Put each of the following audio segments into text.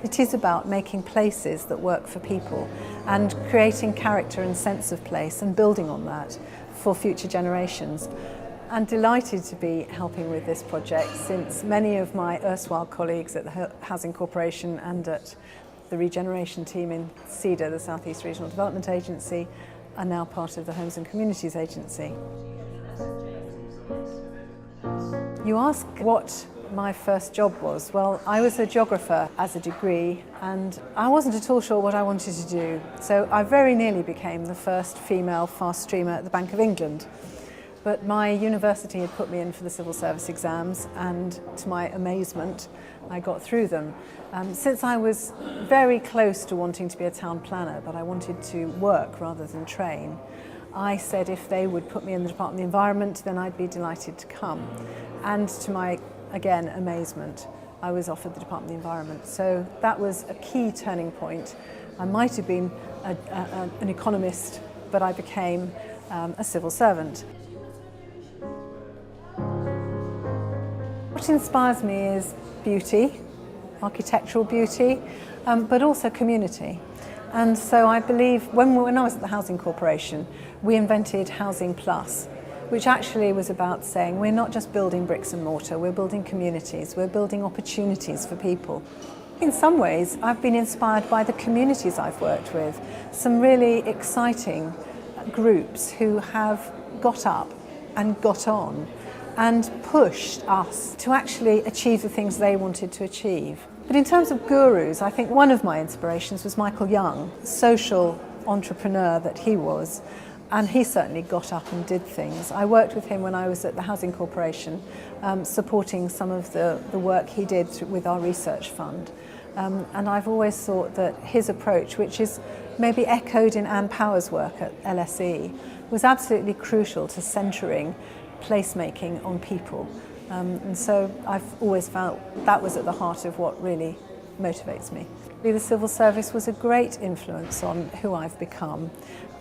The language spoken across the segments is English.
It is about making places that work for people and creating character and sense of place and building on that for future generations. I'm delighted to be helping with this project since many of my erstwhile colleagues at the Housing Corporation and at the regeneration team in CEDA, the South East Regional Development Agency, are now part of the Homes and Communities Agency. You ask what my first job was. Well, I was a geographer as a degree and I wasn't at all sure what I wanted to do. So I very nearly became the first female fast streamer at the Bank of England. But my university had put me in for the civil service exams and to my amazement, I got through them. Since I was very close to wanting to be a town planner, but I wanted to work rather than train, I said if they would put me in the Department of the Environment, then I'd be delighted to come. And to my, again, amazement, I was offered the Department of the Environment. So that was a key turning point. I might have been an economist, but I became a civil servant. What inspires me is beauty, architectural beauty, but also community. And so I believe when I was at the Housing Corporation, we invented Housing Plus, which actually was about saying we're not just building bricks and mortar, we're building communities, we're building opportunities for people. In some ways, I've been inspired by the communities I've worked with, some really exciting groups who have got up and got on and pushed us to actually achieve the things they wanted to achieve. But in terms of gurus, I think one of my inspirations was Michael Young, social entrepreneur that he was, and he certainly got up and did things. I worked with him when I was at the Housing Corporation, supporting some of the work he did with our research fund. And I've always thought that his approach, which is maybe echoed in Ann Power's work at LSE, was absolutely crucial to centering placemaking on people. And so I've always felt that was at the heart of what really motivates me. The civil service was a great influence on who I've become.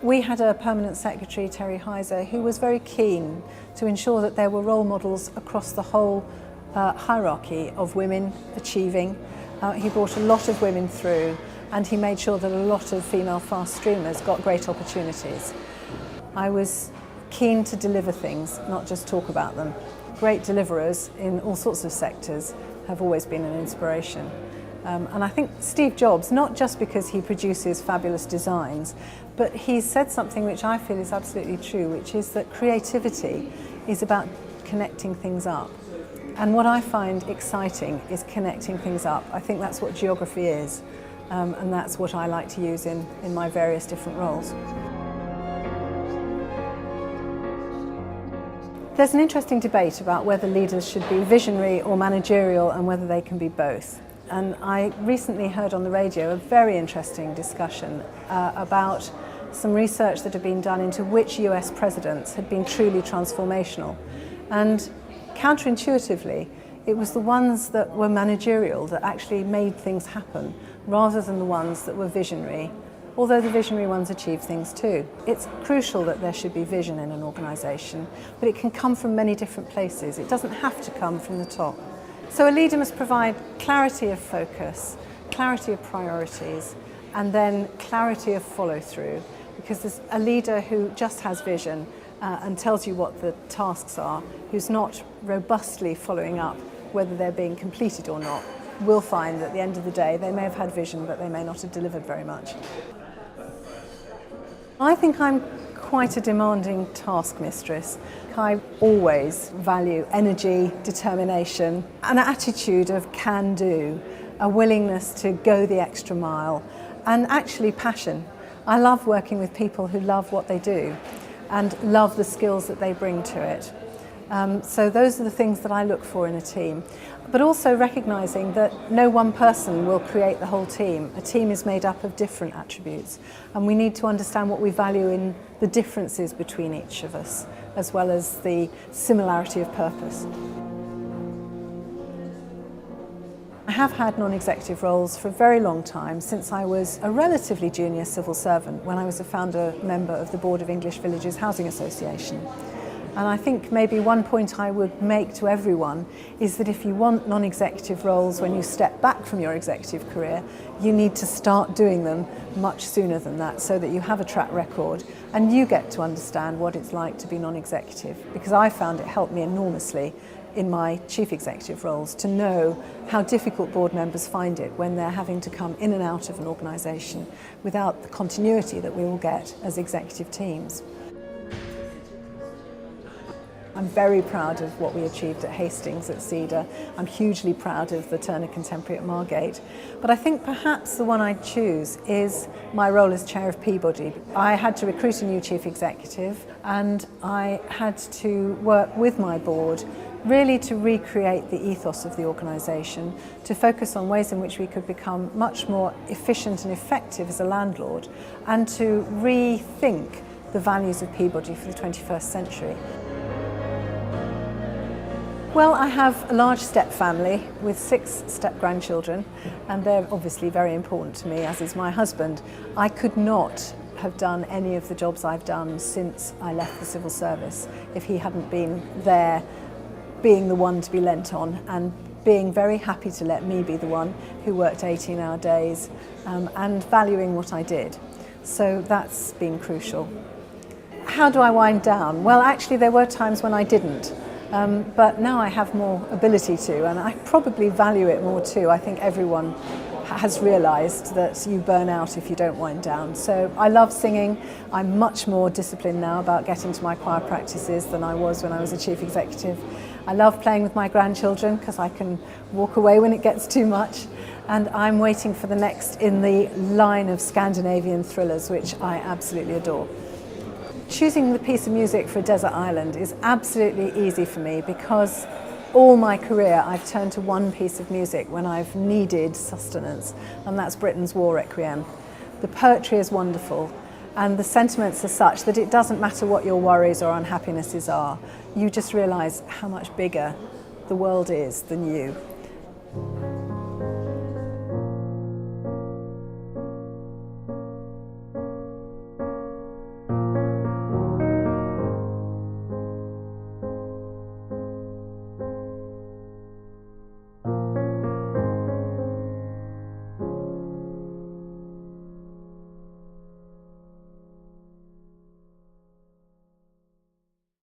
We had a permanent secretary, Terry Heiser, who was very keen to ensure that there were role models across the whole hierarchy of women achieving. He brought a lot of women through and he made sure that a lot of female fast streamers got great opportunities. I was keen to deliver things, not just talk about them. Great deliverers in all sorts of sectors have always been an inspiration. And I think Steve Jobs, not just because he produces fabulous designs, but he's said something which I feel is absolutely true, which is that creativity is about connecting things up. And what I find exciting is connecting things up. I think that's what geography is, and that's what I like to use in my various different roles. There's an interesting debate about whether leaders should be visionary or managerial and whether they can be both. And I recently heard on the radio a very interesting discussion about some research that had been done into which US presidents had been truly transformational. And counterintuitively, it was the ones that were managerial that actually made things happen, rather than the ones that were visionary, although the visionary ones achieve things too. It's crucial that there should be vision in an organisation, but it can come from many different places. It doesn't have to come from the top. So a leader must provide clarity of focus, clarity of priorities, and then clarity of follow-through, because there's a leader who just has vision and tells you what the tasks are, who's not robustly following up whether they're being completed or not, will find that at the end of the day they may have had vision, but they may not have delivered very much. I think I'm quite a demanding task mistress. I always value energy, determination, an attitude of can-do, a willingness to go the extra mile, and actually passion. I love working with people who love what they do and love the skills that they bring to it. So those are the things that I look for in a team. But also recognising that no one person will create the whole team. A team is made up of different attributes, and we need to understand what we value in the differences between each of us, as well as the similarity of purpose. I have had non-executive roles for a very long time, since I was a relatively junior civil servant when I was a founder member of the Board of English Villages Housing Association. And I think maybe one point I would make to everyone is that if you want non-executive roles when you step back from your executive career, you need to start doing them much sooner than that, so that you have a track record and you get to understand what it's like to be non-executive. Because I found it helped me enormously in my chief executive roles to know how difficult board members find it when they're having to come in and out of an organisation without the continuity that we will get as executive teams. I'm very proud of what we achieved at Hastings at Cedar. I'm hugely proud of the Turner Contemporary at Margate. But I think perhaps the one I'd choose is my role as chair of Peabody. I had to recruit a new chief executive and I had to work with my board really to recreate the ethos of the organisation, to focus on ways in which we could become much more efficient and effective as a landlord, and to rethink the values of Peabody for the 21st century. Well, I have a large step family with 6 step-grandchildren, and they're obviously very important to me, as is my husband. I could not have done any of the jobs I've done since I left the civil service if he hadn't been there, being the one to be lent on, and being very happy to let me be the one who worked 18-hour days and valuing what I did. So that's been crucial. How do I wind down? Well, actually there were times when I didn't. But now I have more ability to, and I probably value it more too. I think everyone has realised that you burn out if you don't wind down. So I love singing. I'm much more disciplined now about getting to my choir practices than I was when I was a chief executive. I love playing with my grandchildren because I can walk away when it gets too much. And I'm waiting for the next in the line of Scandinavian thrillers, which I absolutely adore. Choosing the piece of music for a desert island is absolutely easy for me because all my career I've turned to one piece of music when I've needed sustenance, and that's Britain's War Requiem. The poetry is wonderful and the sentiments are such that it doesn't matter what your worries or unhappinesses are. You just realise how much bigger the world is than you.